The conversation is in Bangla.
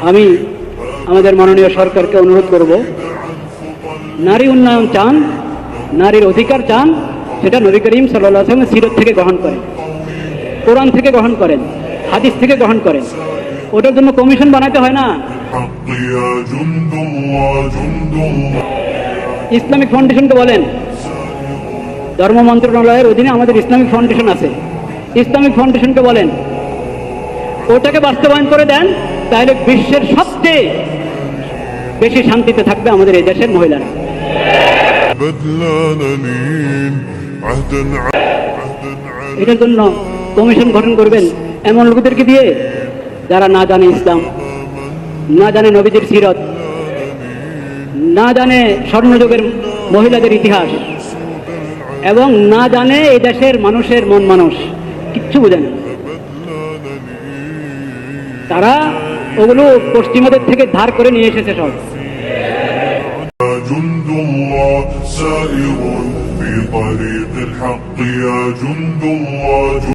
আমি আমাদের মাননীয় সরকারকে অনুরোধ করব, নারী উন্নয়ন চান, নারীর অধিকার চান, সেটা নবী করিম সাল্লাল্লাহু আলাইহি ওয়াসাল্লামের সিরত থেকে গ্রহণ করেন, কোরআন থেকে গ্রহণ করেন, হাদিস থেকে গ্রহণ করেন। ওটার জন্য কমিশন বানাতে হয় না। ইসলামিক ফাউন্ডেশনকে বলেন, ধর্ম মন্ত্রণালয়ের অধীনে আমাদের ইসলামিক ফাউন্ডেশন আছে, ইসলামিক ফাউন্ডেশনকে বলেন ওটাকে বাস্তবায়ন করে দেন, তাহলে বিশ্বের সবচেয়ে বেশি শান্তিতে থাকবে আমাদের এই দেশের মহিলারা। এটার জন্য কমিশন গঠন করবেন এমন লোকদেরকে দিয়ে যারা না জানে ইসলাম, না জানে নবীদের সিরত, না জানে স্বর্ণযুগের মহিলাদের ইতিহাস, এবং না জানে এই দেশের মানুষের মন মানুষ, কিচ্ছু বোঝে না। তারা ওগুলো পশ্চিমাদের থেকে ধার করে নিয়ে এসেছে সব।